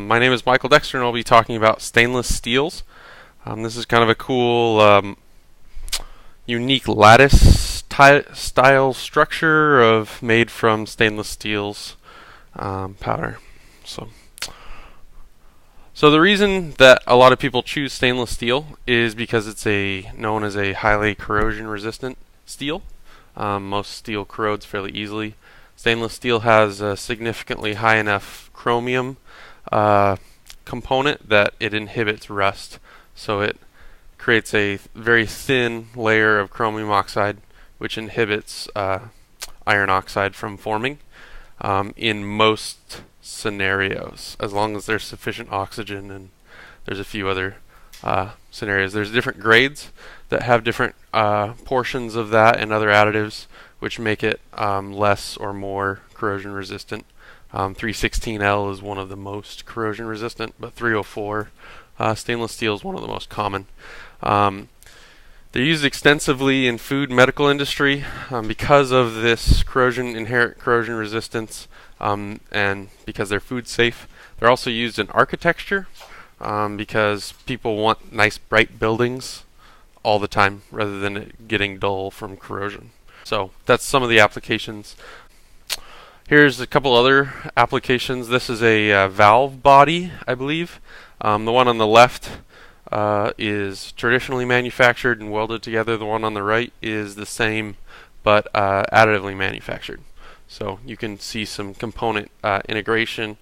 My name is Michael Dexter, and I'll be talking about stainless steels. This is kind of a cool, unique lattice style structure made from stainless steel's powder. So, so the reason that a lot of people choose stainless steel is because it's known as a highly corrosion resistant steel. Most steel corrodes fairly easily. Stainless steel has a significantly high enough chromium component that it inhibits rust, so it creates a very thin layer of chromium oxide which inhibits iron oxide from forming in most scenarios, as long as there's sufficient oxygen. And there's a few other scenarios. There's different grades that have different portions of that and other additives which make it less or more corrosion resistant. 316L is one of the most corrosion resistant, but 304 stainless steel is one of the most common. They're used extensively in food and medical industry because of this inherent corrosion resistance, and because they're food safe. They're also used in architecture because people want nice bright buildings all the time rather than it getting dull from corrosion. So that's some of the applications. Here's a couple other applications. This is a valve body, I believe. The one on the left is traditionally manufactured and welded together. The one on the right is the same, but additively manufactured. So you can see some component integration,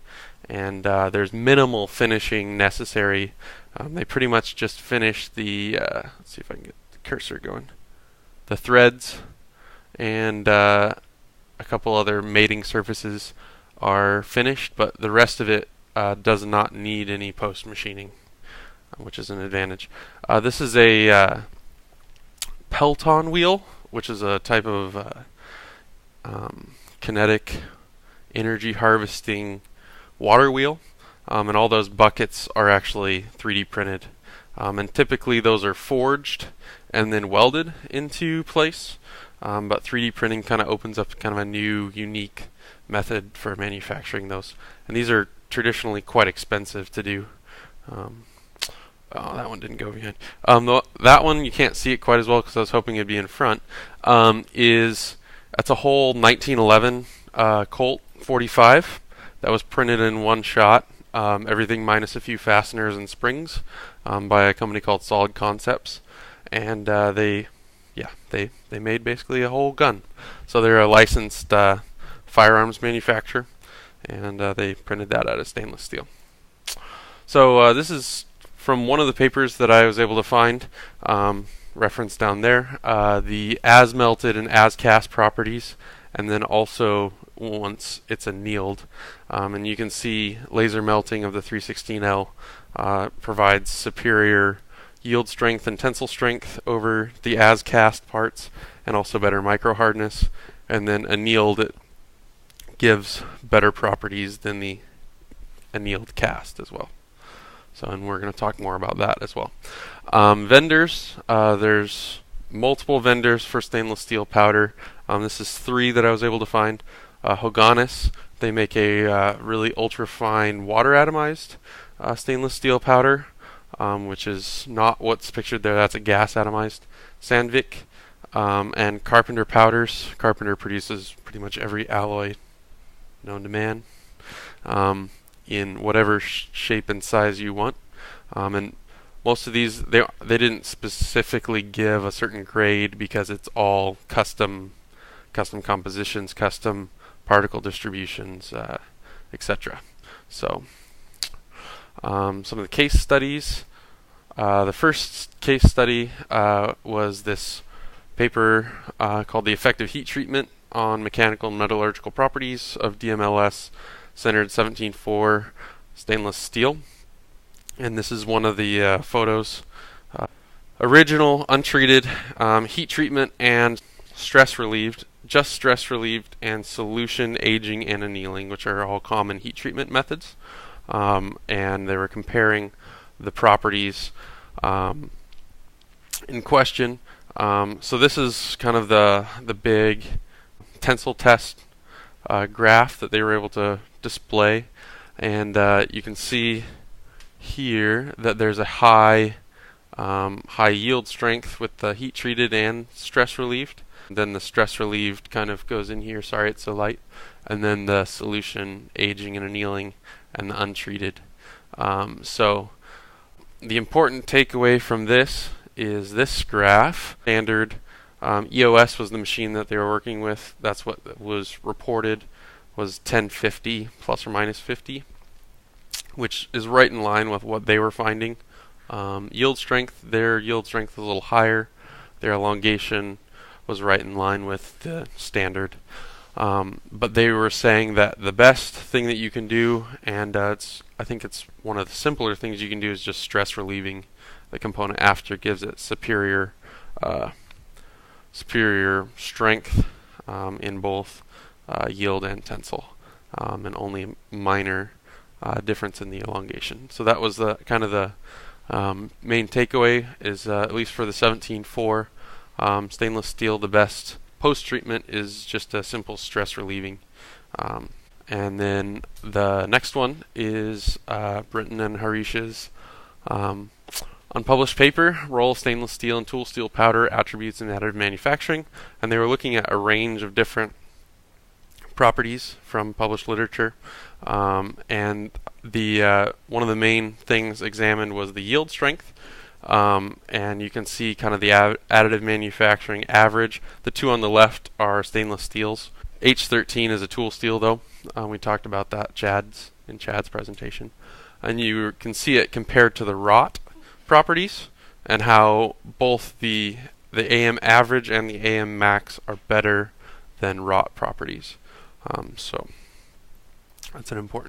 and there's minimal finishing necessary. They pretty much just finish the, let's see if I can get the cursor going, the threads, and a couple other mating surfaces are finished, but the rest of it does not need any post-machining, which is an advantage. This is a Pelton wheel, which is a type of kinetic energy harvesting water wheel, and all those buckets are actually 3D printed. And typically those are forged and then welded into place. But 3D printing kind of opens up kind of a new, unique method for manufacturing those. And these are traditionally quite expensive to do. Oh, that one didn't go behind. That one, you can't see it quite as well because I was hoping it'd be in front. That's a whole 1911 Colt 45 that was printed in one shot. Everything minus a few fasteners and springs, by a company called Solid Concepts. And they made basically a whole gun. So they're a licensed firearms manufacturer, and they printed that out of stainless steel. So this is from one of the papers that I was able to find, referenced down there, the as melted and as cast properties, and then also once it's annealed. And you can see laser melting of the 316L provides superior yield strength and tensile strength over the as cast parts, and also better micro hardness. And then annealed, it gives better properties than the annealed cast as well. So, and we're going to talk more about that as well. Vendors, there's multiple vendors for stainless steel powder. This is 3 that I was able to find. Hoganis, they make a really ultra fine water atomized stainless steel powder, which is not what's pictured there. That's a gas atomized. Sandvik, and Carpenter Powders. Carpenter produces pretty much every alloy known to man, in whatever shape and size you want. And most of these, they didn't specifically give a certain grade because it's all custom compositions, custom particle distributions, etc. So some of the case studies. The first case study was this paper called The Effective Heat Treatment on Mechanical and Metallurgical Properties of DMLS Centered 17-4 Stainless Steel. And this is one of the photos. Original, untreated, heat treatment and stress relieved, just stress relieved, and solution aging and annealing, which are all common heat treatment methods. And they were comparing the properties in question. So this is kind of the big tensile test graph that they were able to display, And you can see here that there's a high yield strength with the heat treated and stress relieved. Then the stress relieved kind of goes in here, sorry it's so light, and then the solution aging and annealing and the untreated. So the important takeaway from this is this graph. Standard EOS was the machine that they were working with. That's what was reported, was 1050 plus or minus 50, which is right in line with what they were finding. Yield strength, their yield strength was a little higher. Their elongation was right in line with the standard. But they were saying that the best thing that you can do, and I think it's one of the simpler things you can do, is just stress relieving the component after it gives it superior strength in both yield and tensile, and only a minor difference in the elongation. So that was the kind of the main takeaway, is at least for the 17.4 stainless steel, the best post-treatment is just a simple stress relieving. And then the next one is Britton and Harish's unpublished paper, Role of Stainless Steel and Tool Steel Powder, Attributes in Additive Manufacturing. And they were looking at a range of different properties from published literature. And the one of the main things examined was the yield strength. And you can see kind of the additive manufacturing average. The two on the left are stainless steels. H13 is a tool steel, though. We talked about that in Chad's presentation. And you can see it compared to the ROT properties, and how both the AM average and the AM max are better than ROT properties. So that's an important